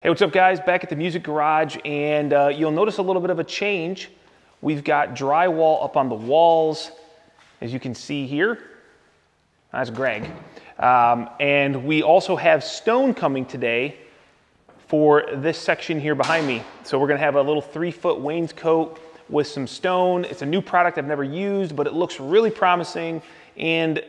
Hey, what's up guys? Back at the Music Garage, and you'll notice a little bit of a change. We've got drywall up on the walls, as you can see here. That's Greg. And we also have stone coming today for this section here behind me. So we're gonna have a little 3-foot wainscot with some stone. It's a new product I've never used, but it looks really promising and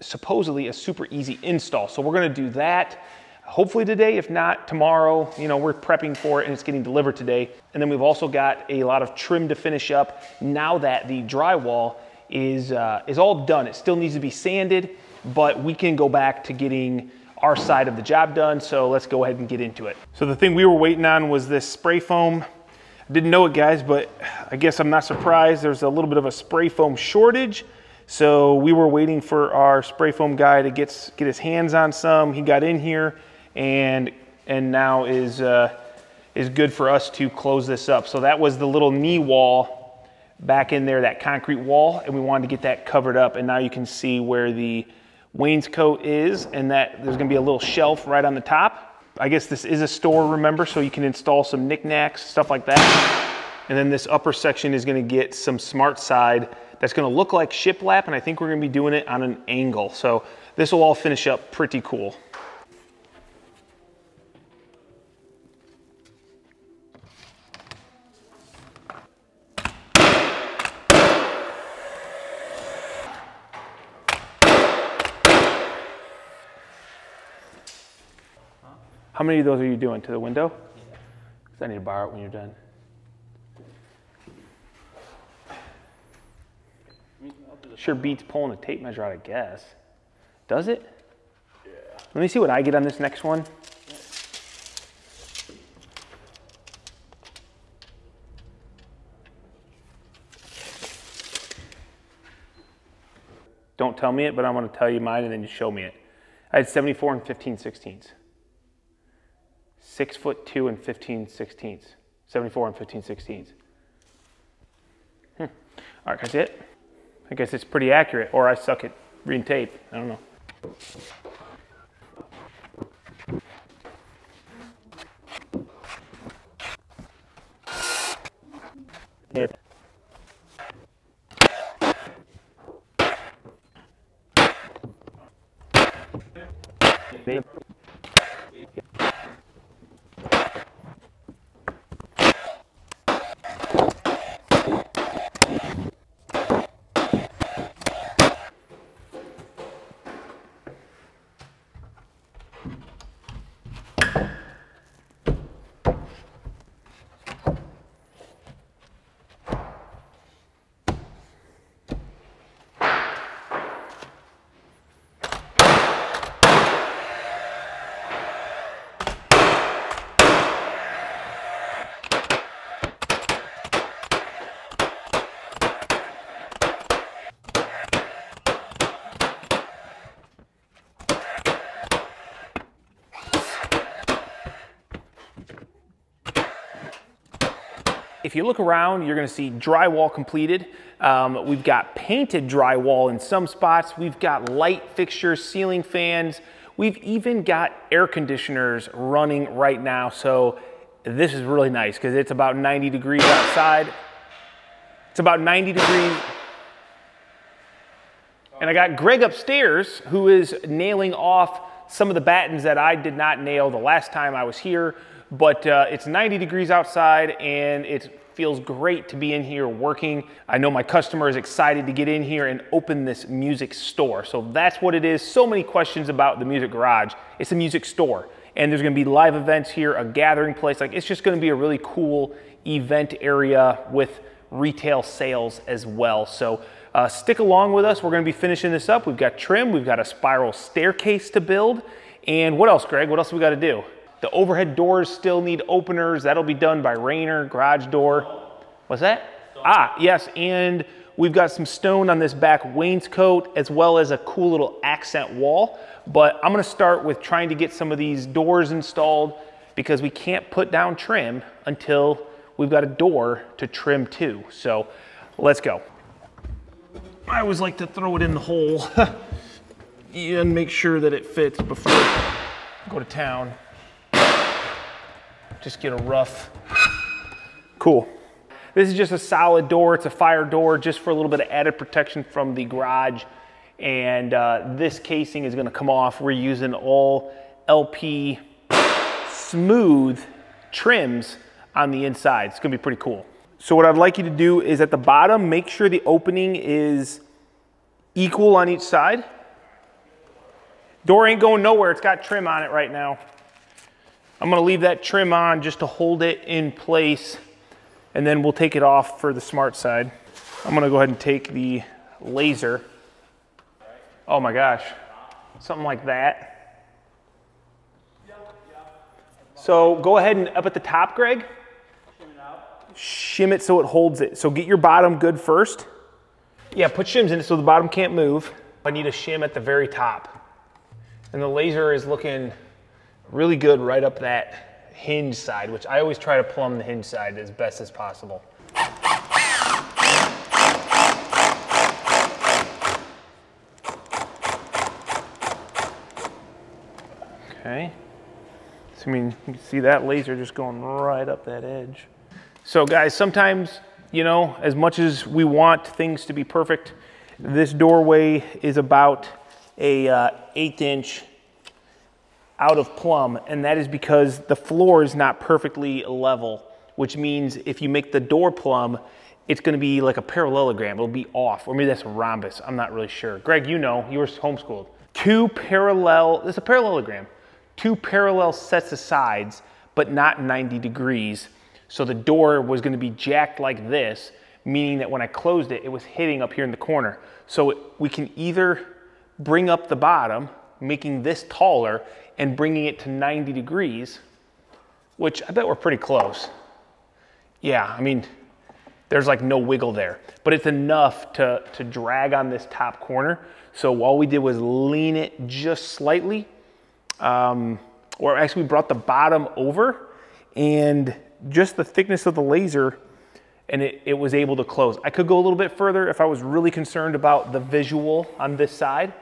supposedly a super easy install. So we're gonna do that. Hopefully today, if not tomorrow. You know, we're prepping for it and it's getting delivered today. And then we've also got a lot of trim to finish up now that the drywall is all done. It still needs to be sanded, but we can go back to getting our side of the job done. So let's go ahead and get into it. So the thing we were waiting on was this spray foam. I didn't know it, guys, but I guess I'm not surprised. There's a little bit of a spray foam shortage. So we were waiting for our spray foam guy to get his hands on some. He got in here and now is good for us to close this up. So that was the little knee wall back in there, that concrete wall, and we wanted to get that covered up. And now you can see where the wainscot is, and that there's gonna be a little shelf right on the top. I guess this is a store, remember, so you can install some knickknacks, stuff like that. And then this upper section is gonna get some Smartside that's gonna look like shiplap, and I think we're gonna be doing it on an angle. So this will all finish up pretty cool. How many of those are you doing to the window? Because I need to borrow it when you're done. Sure beats pulling a tape measure out, I guess. Does it? Yeah. Let me see what I get on this next one. Don't tell me it, but I'm going to tell you mine and then you show me it. I had 74 and 15/16. 6'2" and 15/16. 74 and 15/16. All right, can I see it? I guess it's pretty accurate, or I suck at reading tape. I don't know. Yeah. If you look around, you're gonna see drywall completed. We've got painted drywall in some spots. We've got light fixtures, ceiling fans. We've even got air conditioners running right now. So this is really nice because it's about 90 degrees outside. It's about 90 degrees. And I got Greg upstairs who is nailing off some of the battens that I did not nail the last time I was here. But it's 90 degrees outside and it feels great to be in here working. I know my customer is excited to get in here and open this music store. So that's what it is. So many questions about the Music Garage. It's a music store and there's gonna be live events here, a gathering place. Like, it's just gonna be a really cool event area with retail sales as well. So stick along with us. We're gonna be finishing this up. We've got trim, we've got a spiral staircase to build. And what else, Greg? What else have we gotta do? The overhead doors still need openers. That'll be done by Rainer, garage door. What's that? Ah, yes, and we've got some stone on this back wainscot as well as a cool little accent wall. But I'm gonna start with trying to get some of these doors installed because we can't put down trim until we've got a door to trim to. So let's go. I always like to throw it in the hole and make sure that it fits before I go to town. just get a rough, cool. This is just a solid door. It's a fire door just for a little bit of added protection from the garage. And this casing is gonna come off. We're using all LP smooth trims on the inside. It's gonna be pretty cool. So what I'd like you to do is at the bottom, make sure the opening is equal on each side. Door ain't going nowhere. It's got trim on it right now. I'm gonna leave that trim on just to hold it in place, and then we'll take it off for the Smartside. I'm gonna go ahead and take the laser. Oh my gosh, something like that. So go ahead and up at the top, Greg, shim it so it holds it. So get your bottom good first. Yeah, put shims in it so the bottom can't move. I need a shim at the very top. And the laser is looking really good right up that hinge side, which I always try to plumb the hinge side as best as possible. Okay. So, I mean, you can see that laser just going right up that edge. So guys, sometimes, you know, as much as we want things to be perfect, this doorway is about a 1/8 inch out of plumb, and that is because the floor is not perfectly level, which means if you make the door plumb, it's gonna be like a parallelogram. It'll be off, or maybe that's a rhombus. I'm not really sure. Greg, you know, you were homeschooled. It's a parallelogram. 2 parallel sets of sides, but not 90 degrees. So the door was gonna be jacked like this, meaning that when I closed it, it was hitting up here in the corner. So we can either bring up the bottom, making this taller, and bringing it to 90 degrees, which I bet we're pretty close. Yeah, I mean, there's like no wiggle there, but it's enough to drag on this top corner. So all we did was lean it just slightly, or actually we brought the bottom over, and just the thickness of the laser, and it was able to close. I could go a little bit further if I was really concerned about the visual on this side,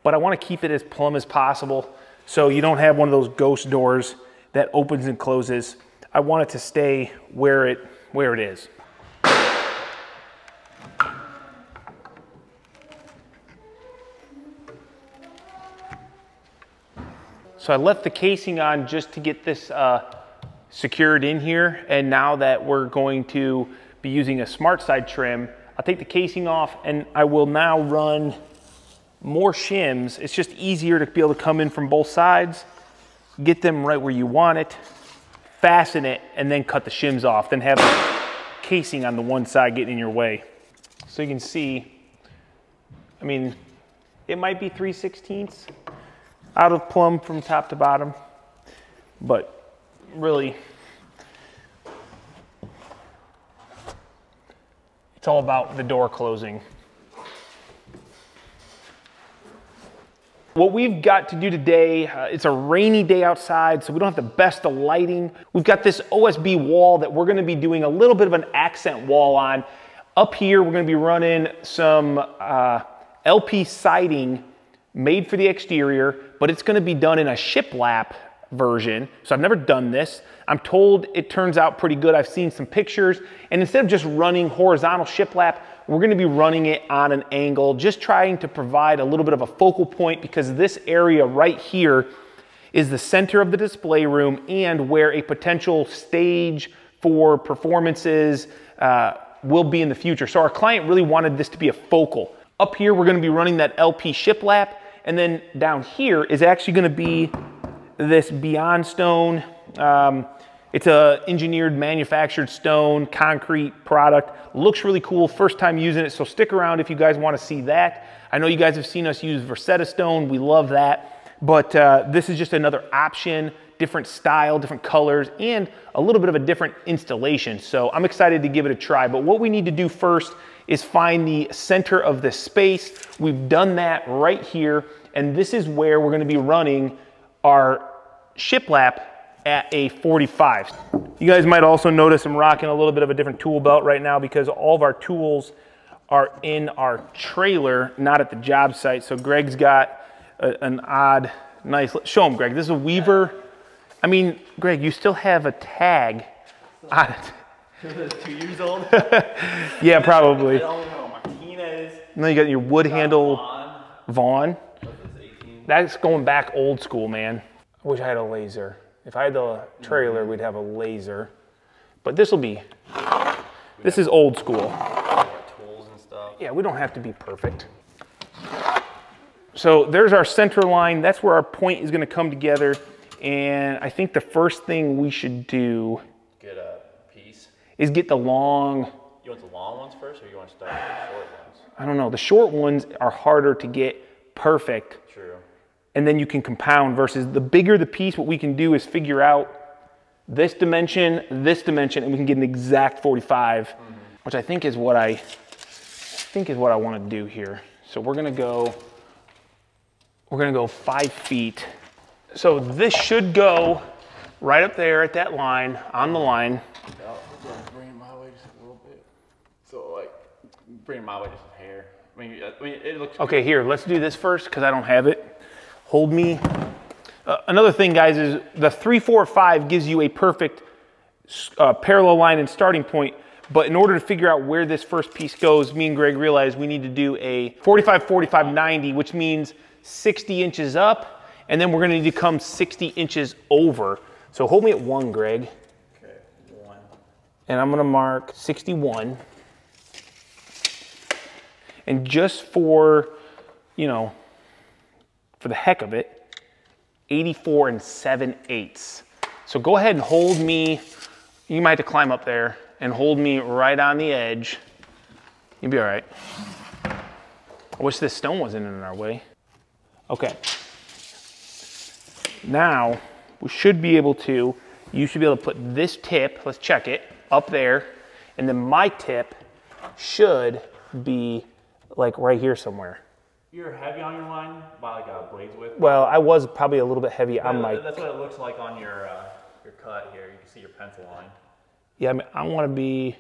but I want to keep it as plumb as possible so you don't have one of those ghost doors that opens and closes. I want it to stay where it is. So I left the casing on just to get this secured in here, and now that we're going to be using a Smartside trim, I'll take the casing off and I will now run more shims. It's just easier to be able to come in from both sides, get them right where you want it, fasten it, and then cut the shims off, then have the casing on the one side getting in your way. So you can see, I mean, it might be 3/16 out of plumb from top to bottom, but really, it's all about the door closing. What we've got to do today, it's a rainy day outside, so we don't have the best of lighting. We've got this OSB wall that we're gonna be doing a little bit of an accent wall on. Up here, we're gonna be running some LP siding made for the exterior, but it's gonna be done in a shiplap version. So I've never done this. I'm told it turns out pretty good. I've seen some pictures, and instead of just running horizontal shiplap, we're gonna be running it on an angle, just trying to provide a little bit of a focal point, because this area right here is the center of the display room and where a potential stage for performances will be in the future. So our client really wanted this to be a focal. Up here, we're gonna be running that LP shiplap, and then down here is actually gonna be this Beyond Stone. It's a engineered, manufactured stone, concrete product. Looks really cool, first time using it, so stick around if you guys wanna see that. I know you guys have seen us use Versetta stone, we love that. But this is just another option, different style, different colors, and a little bit of a different installation. So I'm excited to give it a try. But what we need to do first is find the center of this space. We've done that right here, and this is where we're gonna be running our shiplap at a 45. You guys might also notice I'm rocking a little bit of a different tool belt right now because all of our tools are in our trailer, not at the job site. So Greg's got an odd, nice, show him, Greg. This is a Weaver I mean, Greg, you still have a tag on it. It was 2 years old? Yeah, probably. I don't know. Martinez. And then you got your wood handle Vaughn. Vaughn. That's going back old school, man. I wish I had a laser. If I had the trailer, we'd have a laser. But this is old school. Tools and stuff. Yeah, we don't have to be perfect. So there's our center line. That's where our point is going to come together. And I think the first thing we should do is get the long. You want the long ones first, or you want to start with the short ones? I don't know. The short ones are harder to get perfect. True. And then you can compound versus the bigger the piece, what we can do is figure out this dimension, and we can get an exact 45, which I think is what I want to do here. So we're gonna go 5 feet. So this should go right up there at that line, on the line. Bring it my way just a little bit. So like, bring it my way just a hair. I mean it looks okay, good. here, let's do this first because I don't have it. Hold me. Another thing, guys, is the 3, 4, 5 gives you a perfect parallel line and starting point. But in order to figure out where this first piece goes, me and Greg realized we need to do a 45, 45, 90, which means 60 inches up, and then we're gonna need to come 60 inches over. So hold me at 1, Greg. Okay, 1. And I'm gonna mark 61. And just for, you know, for the heck of it, 84 7/8. So go ahead and hold me. You might have to climb up there and hold me right on the edge. You'll be all right. I wish this stone wasn't in our way. Okay. Now, we should be able to, you should be able to put this tip, let's check it, up there, and then my tip should be like right here somewhere. You're heavy on your line by like a blade's width? Well, I was probably a little bit heavy on my... That's what it looks like on your cut here. You can see your pencil line. Yeah, I mean, I want to be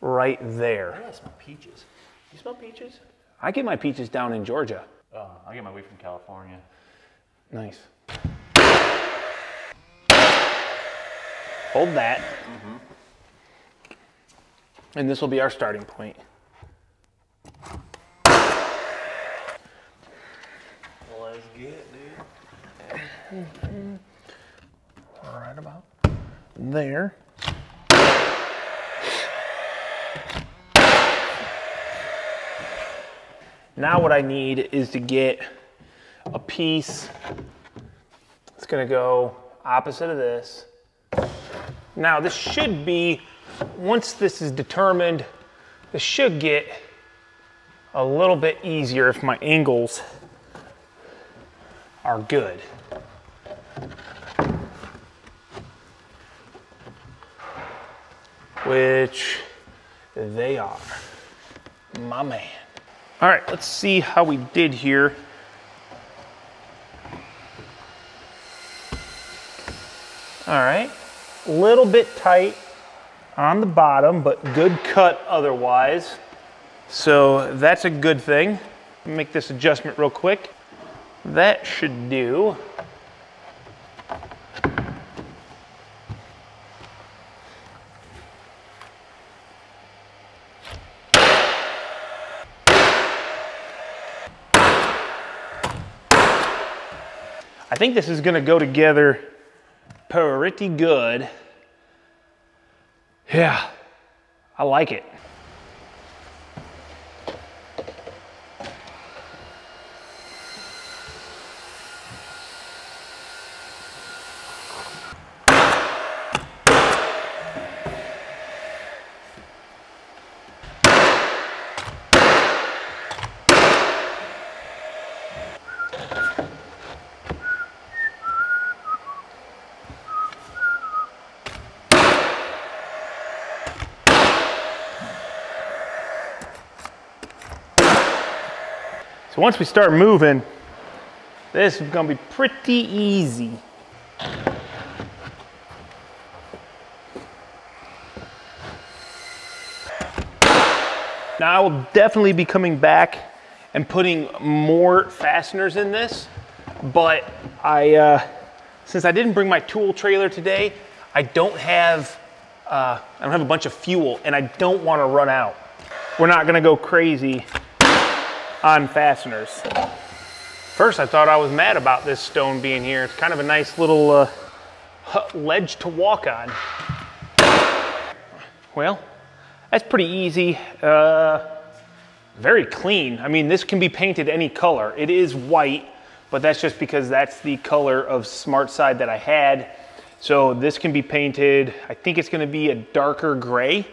right there. I smell peaches. You smell peaches? I get my peaches down in Georgia. Oh, I get my weed from California. Nice. Hold that. And this will be our starting point. Let's get it, dude. Right about there. Now what I need is to get a piece. It's gonna go opposite of this. Now this should be, once this is determined, this should get a little bit easier if my angles are good. Which they are, my man. All right, let's see how we did here. All right, a little bit tight on the bottom, but good cut otherwise. So that's a good thing. Make this adjustment real quick. That should do. I think this is gonna go together pretty good. Yeah, I like it. So once we start moving, this is gonna be pretty easy. Now I will definitely be coming back and putting more fasteners in this, but I since I didn't bring my tool trailer today, I don't have a bunch of fuel, and I don't want to run out. We're not going to go crazy on fasteners. First, I thought I was mad about this stone being here. It's kind of a nice little ledge to walk on. Well, that's pretty easy. Very clean. I mean, this can be painted any color. It is white, but that's just because that's the color of Smartside that I had. So this can be painted, I think it's going to be a darker gray,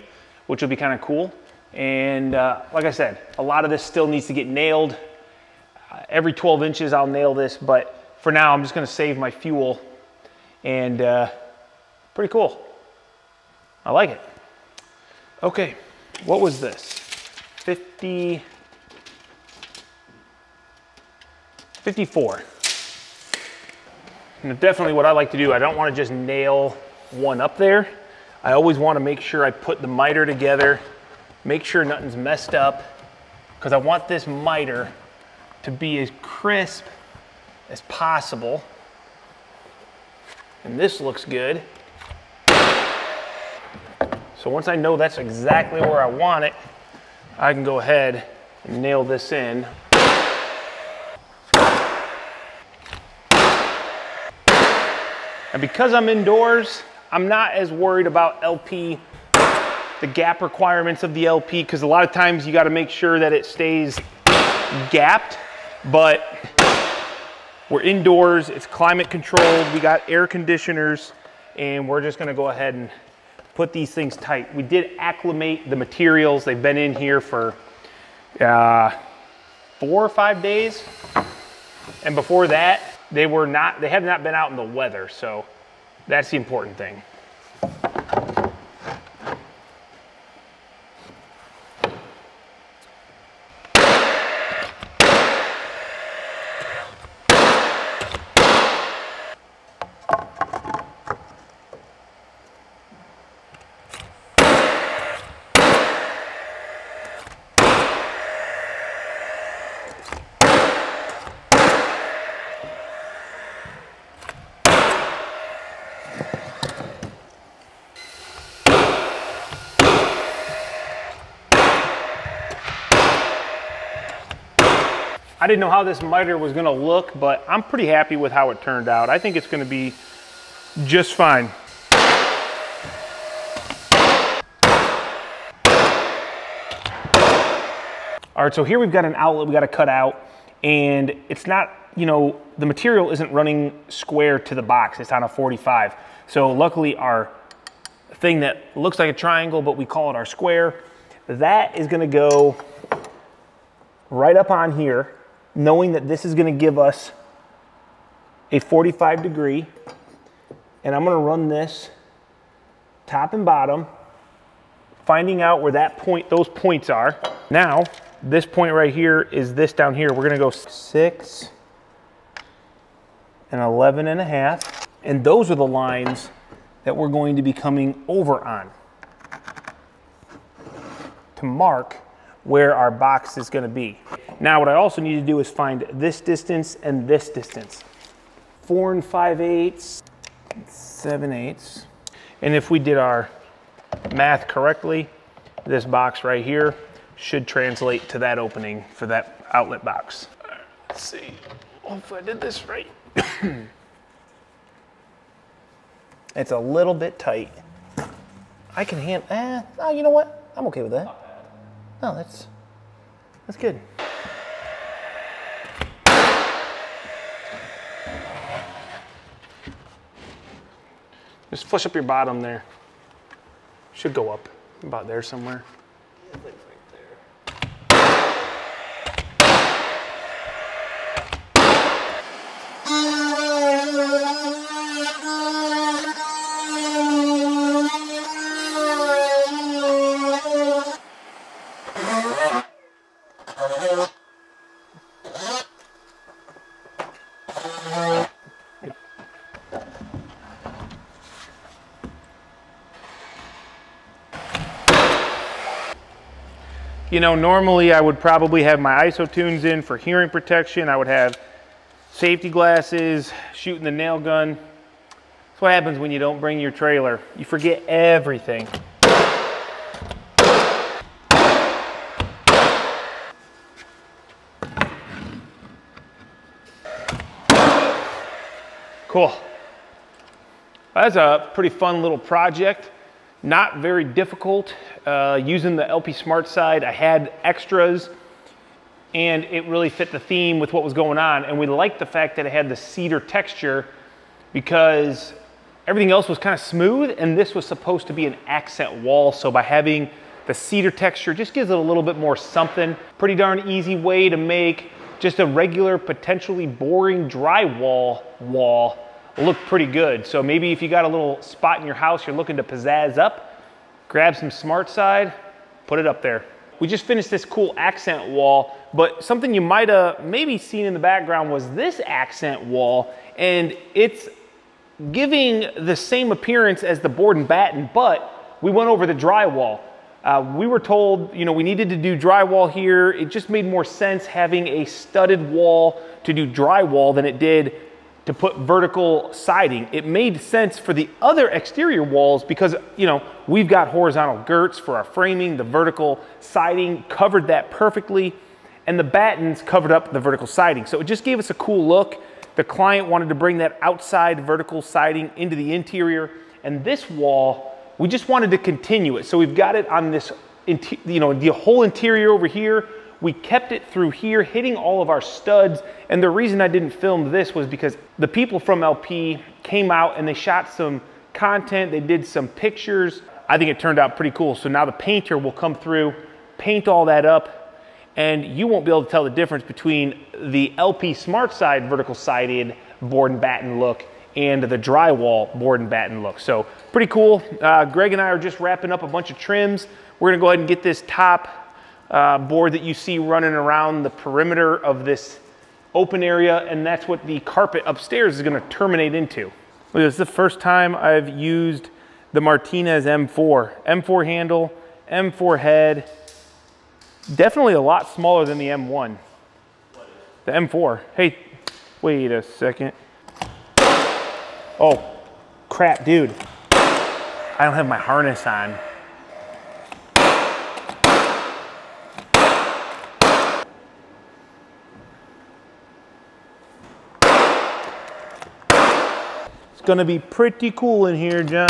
which will be kind of cool. And like I said, a lot of this still needs to get nailed. Every 12 inches I'll nail this, but for now I'm just going to save my fuel. And pretty cool. I like it. Okay, what was this? 54. And definitely what I like to do, I don't want to just nail one up there. I always want to make sure I put the miter together, make sure nothing's messed up, because I want this miter to be as crisp as possible. And this looks good. So once I know that's exactly where I want it, I can go ahead and nail this in. And because I'm indoors, I'm not as worried about LP, the gap requirements of the LP, because a lot of times you got to make sure that it stays gapped, but we're indoors, it's climate controlled, we got air conditioners, and we're just going to go ahead and put these things tight. We did acclimate the materials. They've been in here for 4 or 5 days. And before that, they have not been out in the weather. So that's the important thing. I didn't know how this miter was going to look, but I'm pretty happy with how it turned out. I think it's going to be just fine. All right, so here we've got an outlet we got to cut out, and it's not, you know, the material isn't running square to the box. It's on a 45. So luckily our thing that looks like a triangle, but we call it our square, that is going to go right up on here, knowing that this is going to give us a 45 degree, and I'm going to run this top and bottom, finding out where that point, those points are. Now, this point right here is this down here. We're going to go 6 and 11 and a half, and those are the lines that we're going to be coming over on to mark where our box is going to be. Now what I also need to do is find this distance and this distance. 4 5/8, 7/8. And if we did our math correctly, this box right here should translate to that opening for that outlet box. Let's see, hopefully I did this right. It's a little bit tight. I can handle, oh, you know what? I'm okay with that. Oh, that's good. Just flush up your bottom there. Should go up about there somewhere. Yeah, like right there. You know, normally I would probably have my ISOtunes in for hearing protection. I would have safety glasses, shooting the nail gun. That's what happens when you don't bring your trailer. You forget everything. Cool. That's a pretty fun little project. Not very difficult. Using the LP Smartside, I had extras and it really fit the theme with what was going on. And we liked the fact that it had the cedar texture because everything else was kind of smooth and this was supposed to be an accent wall. So by having the cedar texture, just gives it a little bit more something. Pretty darn easy way to make just a regular, potentially boring drywall wall look pretty good. So maybe if you got a little spot in your house you're looking to pizzazz up, grab some Smartside, put it up there. We just finished this cool accent wall, but something you might have maybe seen in the background was this accent wall, and it's giving the same appearance as the board and batten, but we went over the drywall. We were told, you know, we needed to do drywall here. It just made more sense having a studded wall to do drywall than it did to put vertical siding. It made sense for the other exterior walls because, you know, we've got horizontal girts for our framing. The vertical siding covered that perfectly, and the battens covered up the vertical siding. So it just gave us a cool look. The client wanted to bring that outside vertical siding into the interior, and this wall, we just wanted to continue it. So we've got it on this, you know, the whole interior over here. We kept it through here, hitting all of our studs. And the reason I didn't film this was because the people from LP came out and they shot some content. They did some pictures. I think it turned out pretty cool. So now the painter will come through, paint all that up, and you won't be able to tell the difference between the LP Smartside vertical sided board and batten look and the drywall board and batten look. So pretty cool. Greg and I are just wrapping up a bunch of trims. We're gonna go ahead and get this top board that you see running around the perimeter of this open area, and that's what the carpet upstairs is going to terminate into. Look, this is the first time I've used the Martinez M4 handle, M4 head. Definitely a lot smaller than the M1. The M4. Hey, wait a second. Oh, crap, dude. I don't have my harness on. Gonna be pretty cool in here, John.